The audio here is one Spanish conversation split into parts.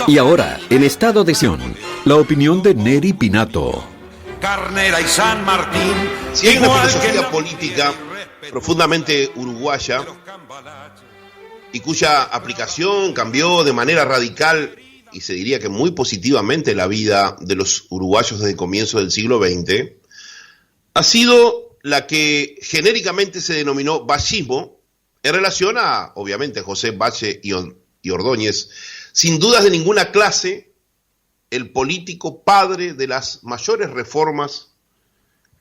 Y ahora, en estado de acción, la opinión de Neri Pinato. Carnera y San Martín. Si hay una filosofía política profundamente uruguaya y cuya aplicación cambió de manera radical y se diría que muy positivamente la vida de los uruguayos desde el comienzo del siglo XX, ha sido la que genéricamente se denominó vallismo en relación a, obviamente, José Valle y Ordóñez, sin dudas de ninguna clase, el político padre de las mayores reformas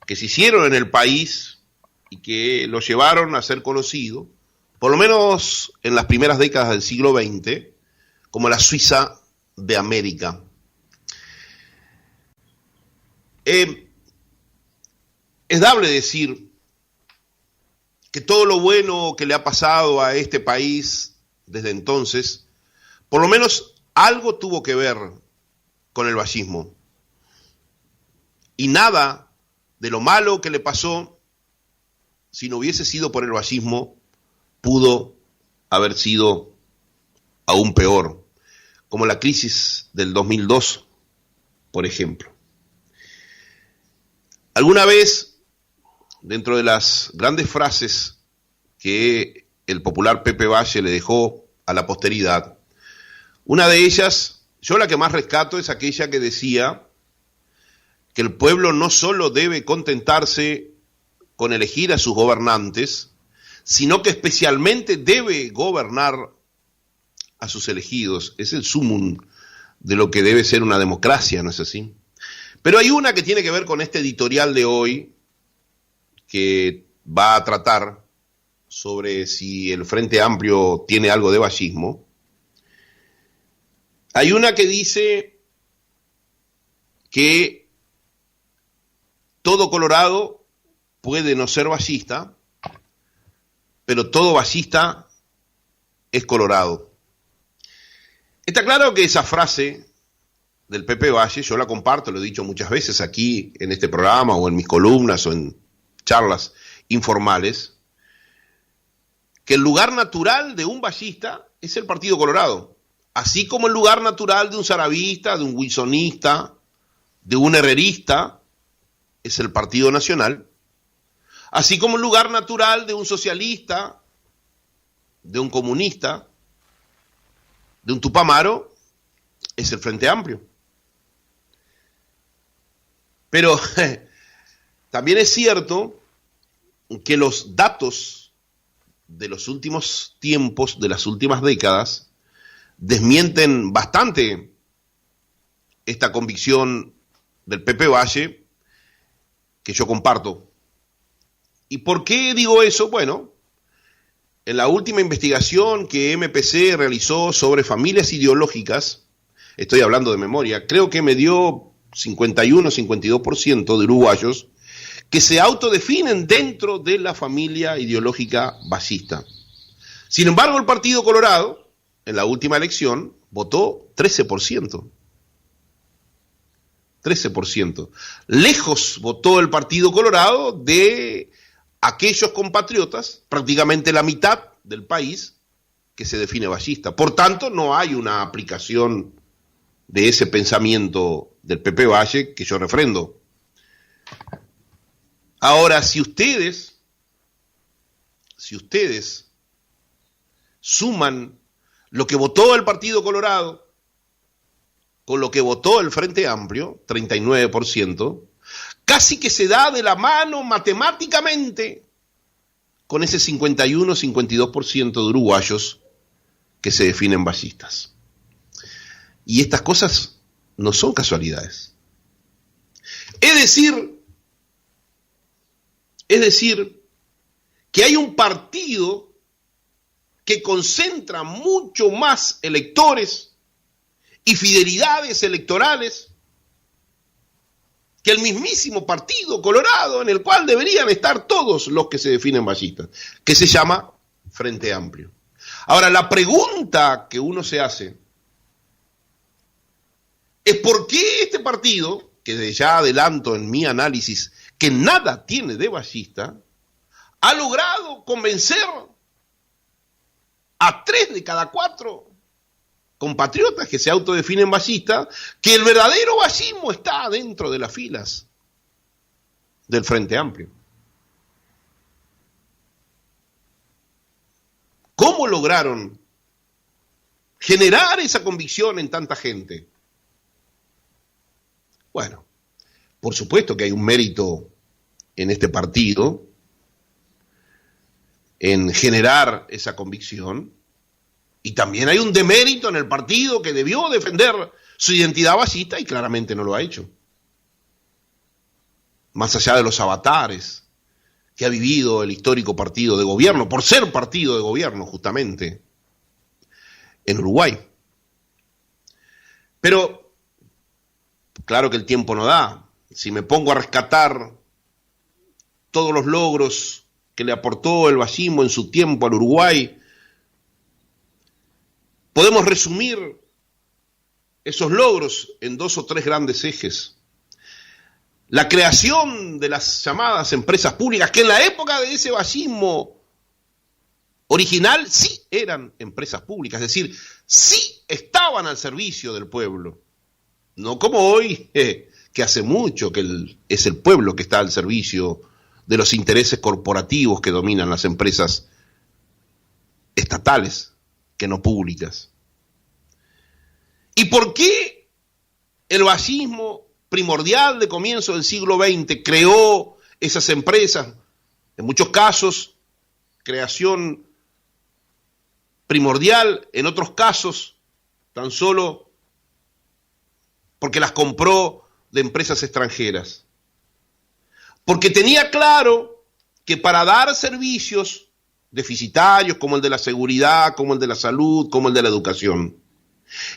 que se hicieron en el país y que lo llevaron a ser conocido, por lo menos en las primeras décadas del siglo XX, como la Suiza de América. Es dable decir que todo lo bueno que le ha pasado a este país desde entonces, por lo menos algo tuvo que ver con el vallismo. Y nada de lo malo que le pasó, si no hubiese sido por el vallismo, pudo haber sido aún peor, como la crisis del 2002, por ejemplo. Alguna vez, dentro de las grandes frases que el popular Pepe Valle le dejó a la posteridad, una de ellas, yo la que más rescato, es aquella que decía que el pueblo no solo debe contentarse con elegir a sus gobernantes, sino que especialmente debe gobernar a sus elegidos. Es el sumum de lo que debe ser una democracia, ¿no es así? Pero hay una que tiene que ver con este editorial de hoy, que va a tratar sobre si el Frente Amplio tiene algo de vallismo. Hay una que dice que todo colorado puede no ser vallista, pero todo vallista es colorado. Está claro que esa frase del Pepe Valle, yo la comparto, lo he dicho muchas veces aquí en este programa o en mis columnas o en charlas informales, que el lugar natural de un vallista es el Partido Colorado, así como el lugar natural de un saravista, de un wilsonista, de un herrerista, es el Partido Nacional, así como el lugar natural de un socialista, de un comunista, de un tupamaro, es el Frente Amplio. Pero también es cierto que los datos de los últimos tiempos, de las últimas décadas, desmienten bastante esta convicción del Pepe Valle, que yo comparto. ¿Y por qué digo eso? Bueno, en la última investigación que MPC realizó sobre familias ideológicas, estoy hablando de memoria, creo que me dio 51-52% de uruguayos que se autodefinen dentro de la familia ideológica vallista. Sin embargo, el Partido Colorado, en la última elección, votó 13%. 13%. Lejos votó el Partido Colorado de aquellos compatriotas, prácticamente la mitad del país, que se define vallista. Por tanto, no hay una aplicación de ese pensamiento del Pepe Valle que yo refrendo. Ahora, si ustedes suman lo que votó el Partido Colorado con lo que votó el Frente Amplio, 39%, casi que se da de la mano matemáticamente con ese 51-52% de uruguayos que se definen vallistas. Y estas cosas no son casualidades. Es decir, que hay un partido que concentra mucho más electores y fidelidades electorales que el mismísimo Partido Colorado, en el cual deberían estar todos los que se definen vallistas, que se llama Frente Amplio. Ahora, la pregunta que uno se hace es por qué este partido, que desde ya adelanto en mi análisis que nada tiene de vallista, ha logrado convencer a 3 de cada 4 compatriotas que se autodefinen basistas, que el verdadero basismo está dentro de las filas del Frente Amplio. ¿Cómo lograron generar esa convicción en tanta gente? Bueno, por supuesto que hay un mérito en este partido en generar esa convicción, y también hay un demérito en el partido que debió defender su identidad basista y claramente no lo ha hecho. Más allá de los avatares que ha vivido el histórico partido de gobierno, por ser partido de gobierno justamente en Uruguay. Pero claro que el tiempo no da. Si me pongo a rescatar todos los logros que le aportó el basismo en su tiempo al Uruguay, podemos resumir esos logros en 2 o 3 grandes ejes. La creación de las llamadas empresas públicas, que en la época de ese basismo original sí eran empresas públicas, es decir, sí estaban al servicio del pueblo. No como hoy, que hace mucho que es el pueblo que está al servicio de los intereses corporativos que dominan las empresas estatales, que no públicas. ¿Y por qué el basismo primordial de comienzo del siglo XX creó esas empresas? En muchos casos, creación primordial, en otros casos, tan solo porque las compró de empresas extranjeras. Porque tenía claro que para dar servicios deficitarios como el de la seguridad, como el de la salud, como el de la educación,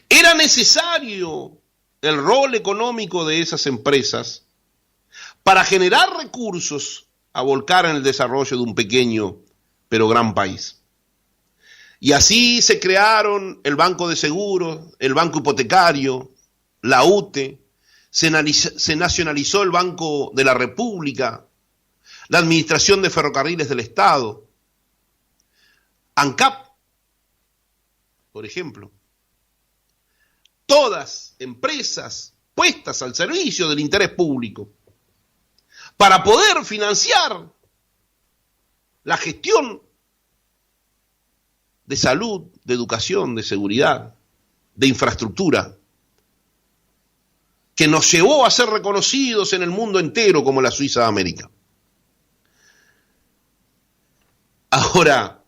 era necesario el rol económico de esas empresas para generar recursos a volcar en el desarrollo de un pequeño pero gran país. Y así se crearon el Banco de Seguros, el Banco Hipotecario, la UTE, se nacionalizó el Banco de la República, la Administración de Ferrocarriles del Estado, ANCAP, por ejemplo. Todas empresas puestas al servicio del interés público para poder financiar la gestión de salud, de educación, de seguridad, de infraestructura, que nos llevó a ser reconocidos en el mundo entero como la Suiza de América. Ahora,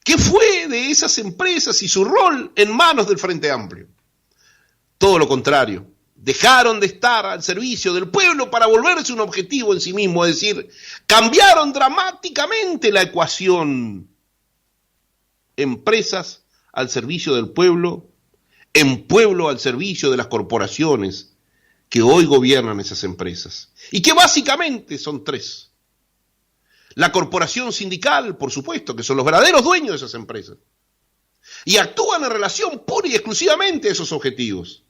¿qué fue de esas empresas y su rol en manos del Frente Amplio? Todo lo contrario, dejaron de estar al servicio del pueblo para volverse un objetivo en sí mismo, es decir, cambiaron dramáticamente la ecuación. Empresas al servicio del pueblo, en pueblo al servicio de las corporaciones que hoy gobiernan esas empresas. Y que básicamente son 3. La corporación sindical, por supuesto, que son los verdaderos dueños de esas empresas. Y actúan en relación pura y exclusivamente a esos objetivos.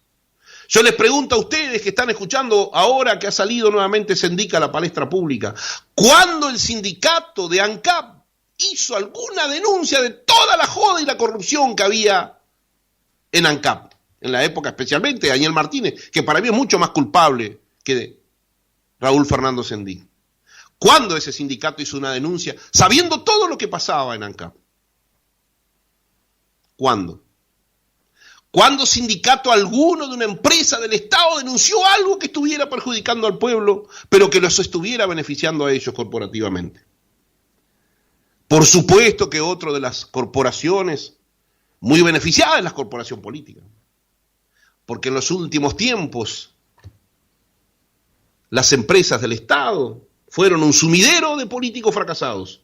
Yo les pregunto a ustedes que están escuchando ahora que ha salido nuevamente Sendica a la palestra pública, ¿cuándo el sindicato de ANCAP hizo alguna denuncia de toda la joda y la corrupción que había en ANCAP? En la época especialmente de Daniel Martínez, que para mí es mucho más culpable que de Raúl Fernando Sendic. ¿Cuándo ese sindicato hizo una denuncia sabiendo todo lo que pasaba en ANCAP? ¿Cuándo? ¿Cuándo sindicato alguno de una empresa del Estado denunció algo que estuviera perjudicando al pueblo, pero que los estuviera beneficiando a ellos corporativamente? Por supuesto que otro de las corporaciones, muy beneficiadas es la corporación política. Porque en los últimos tiempos las empresas del Estado fueron un sumidero de políticos fracasados.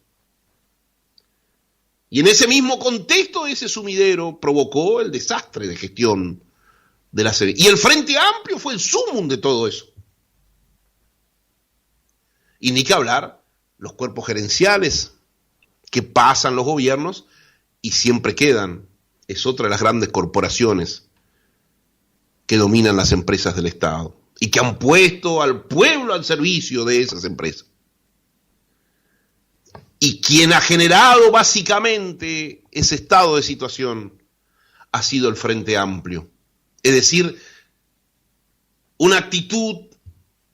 Y en ese mismo contexto, ese sumidero provocó el desastre de gestión de la CB. Y el Frente Amplio fue el sumum de todo eso. Y ni que hablar, los cuerpos gerenciales que pasan los gobiernos y siempre quedan. Es otra de las grandes corporaciones que dominan las empresas del Estado y que han puesto al pueblo al servicio de esas empresas. Y quien ha generado básicamente ese estado de situación ha sido el Frente Amplio. Es decir, una actitud,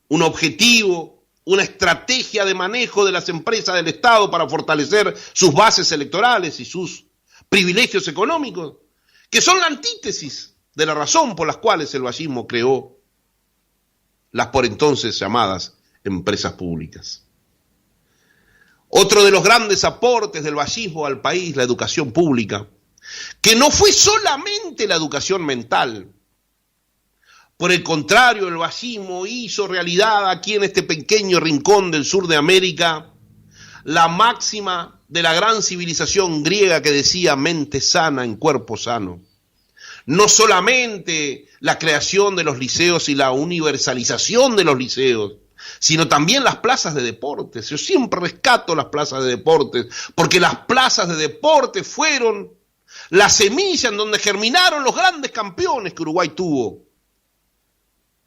un objetivo, una estrategia de manejo de las empresas del Estado para fortalecer sus bases electorales y sus privilegios económicos, que son la antítesis de la razón por las cuales el vallismo creó las por entonces llamadas empresas públicas. Otro de los grandes aportes del vallismo al país, la educación pública, que no fue solamente la educación mental. Por el contrario, el vallismo hizo realidad aquí en este pequeño rincón del sur de América la máxima de la gran civilización griega que decía mente sana en cuerpo sano. No solamente la creación de los liceos y la universalización de los liceos, sino también las plazas de deportes. Yo siempre rescato las plazas de deportes, porque las plazas de deportes fueron la semilla en donde germinaron los grandes campeones que Uruguay tuvo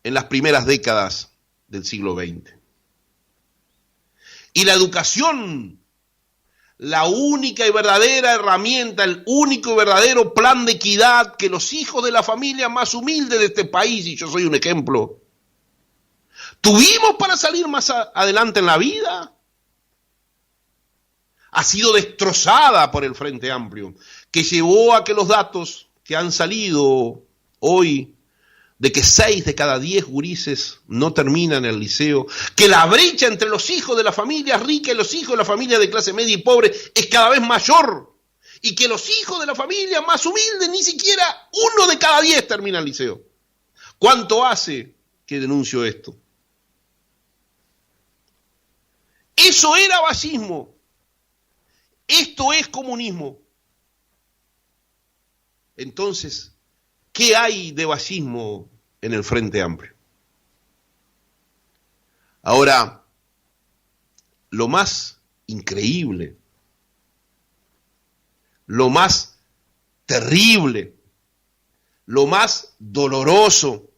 en las primeras décadas del siglo XX. Y la educación, la única y verdadera herramienta, el único y verdadero plan de equidad que los hijos de la familia más humilde de este país, y yo soy un ejemplo, tuvimos para salir más adelante en la vida, ha sido destrozada por el Frente Amplio, que llevó a que los datos que han salido hoy, de que 6 de cada 10 gurises no terminan el liceo, que la brecha entre los hijos de la familia rica y los hijos de la familia de clase media y pobre es cada vez mayor, y que los hijos de la familia más humilde ni siquiera 1 de cada 10 termina el liceo. ¿Cuánto hace que denuncio esto? Eso era vallismo. Esto es comunismo. Entonces, ¿qué hay de vallismo en el Frente Amplio? Ahora, lo más increíble, lo más terrible, lo más doloroso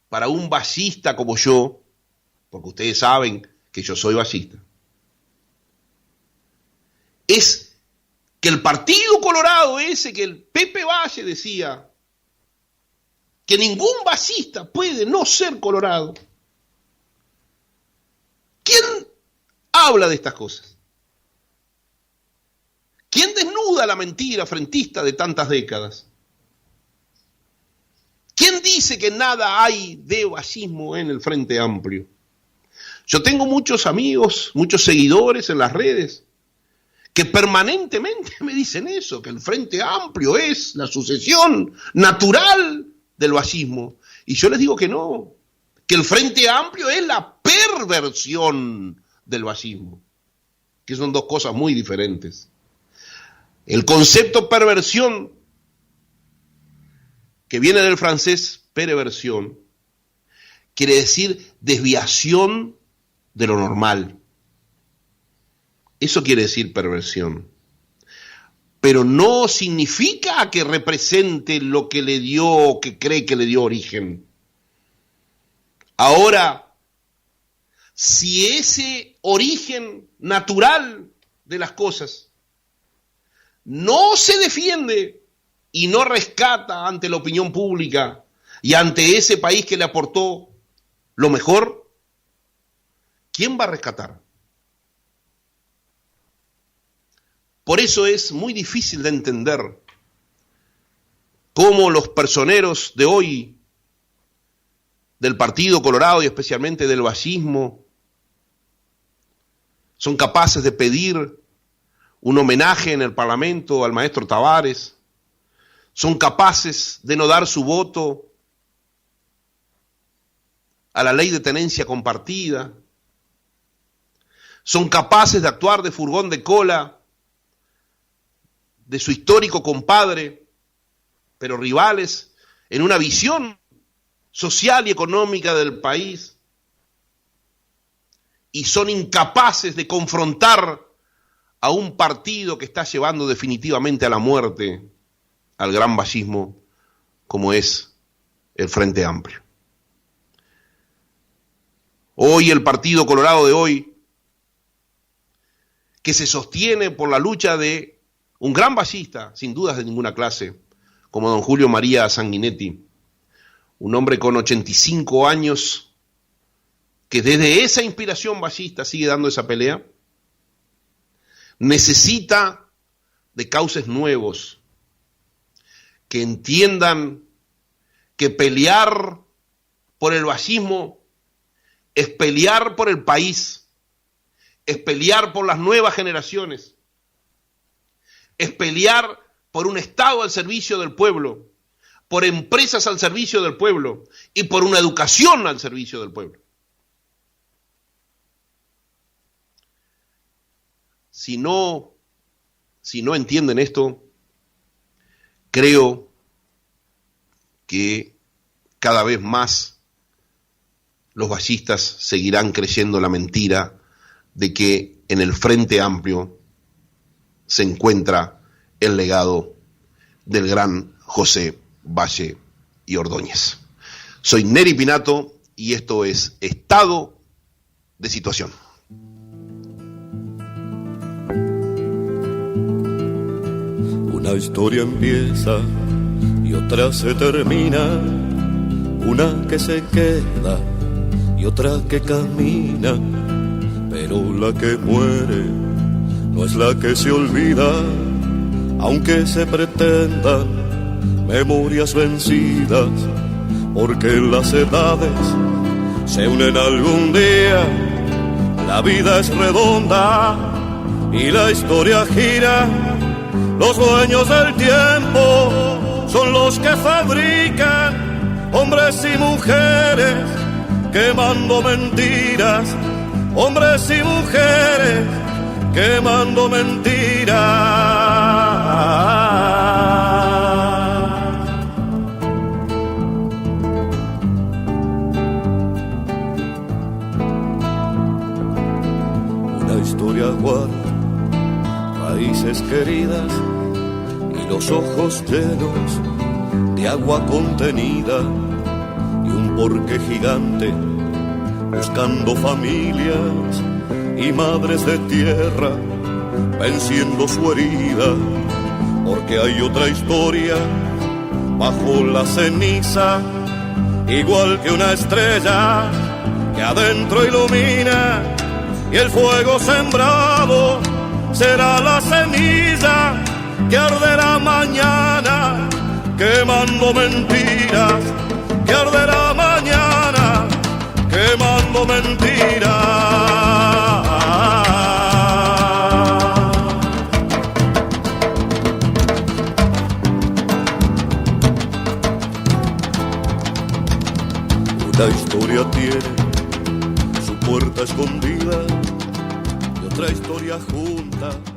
para un vallista como yo, porque ustedes saben que yo soy vallista, es que el Partido Colorado ese, que el Pepe Valle decía que ningún vallista puede no ser colorado. ¿Quién habla de estas cosas? ¿Quién desnuda la mentira frentista de tantas décadas? ¿Quién dice que nada hay de vallismo en el Frente Amplio? Yo tengo muchos amigos, muchos seguidores en las redes, que permanentemente me dicen eso, que el Frente Amplio es la sucesión natural del vallismo. Y yo les digo que no, que el Frente Amplio es la perversión del vallismo, que son dos cosas muy diferentes. El concepto perversión, que viene del francés perversión, quiere decir desviación de lo normal. Eso quiere decir perversión. Pero no significa que represente lo que le dio o que cree que le dio origen. Ahora, si ese origen natural de las cosas no se defiende y no rescata ante la opinión pública y ante ese país que le aportó lo mejor, ¿quién va a rescatar? Por eso es muy difícil de entender cómo los personeros de hoy del Partido Colorado y especialmente del vallismo son capaces de pedir un homenaje en el Parlamento al maestro Tavares, son capaces de no dar su voto a la ley de tenencia compartida, son capaces de actuar de furgón de cola de su histórico compadre, pero rivales en una visión social y económica del país, y son incapaces de confrontar a un partido que está llevando definitivamente a la muerte al gran vallismo como es el Frente Amplio. Hoy el Partido Colorado de hoy, que se sostiene por la lucha de un gran ballista, sin dudas de ninguna clase, como don Julio María Sanguinetti, un hombre con 85 años que desde esa inspiración ballista sigue dando esa pelea, necesita de cauces nuevos que entiendan que pelear por el ballismo es pelear por el país, es pelear por las nuevas generaciones, es pelear por un Estado al servicio del pueblo, por empresas al servicio del pueblo y por una educación al servicio del pueblo. Si no entienden esto, creo que cada vez más los ballistas seguirán creyendo la mentira de que en el Frente Amplio se encuentra el legado del gran José Valle y Ordóñez. Soy Neri Pinato y esto es Estado de Situación. Una historia empieza y otra se termina, una que se queda y otra que camina, pero la que muere no es la que se olvida, aunque se pretendan memorias vencidas, porque las edades se unen algún día, la vida es redonda y la historia gira. Los dueños del tiempo son los que fabrican hombres y mujeres quemando mentiras, hombres y mujeres quemando mentiras. Una historia guarda raíces queridas y los ojos llenos de agua contenida y un porqué gigante buscando familias y madres de tierra venciendo su herida, porque hay otra historia bajo la ceniza, igual que una estrella que adentro ilumina, y el fuego sembrado será la ceniza que arderá mañana, quemando mentiras, que arderá mañana, quemando mentiras. Una historia tiene su puerta escondida y otra historia junta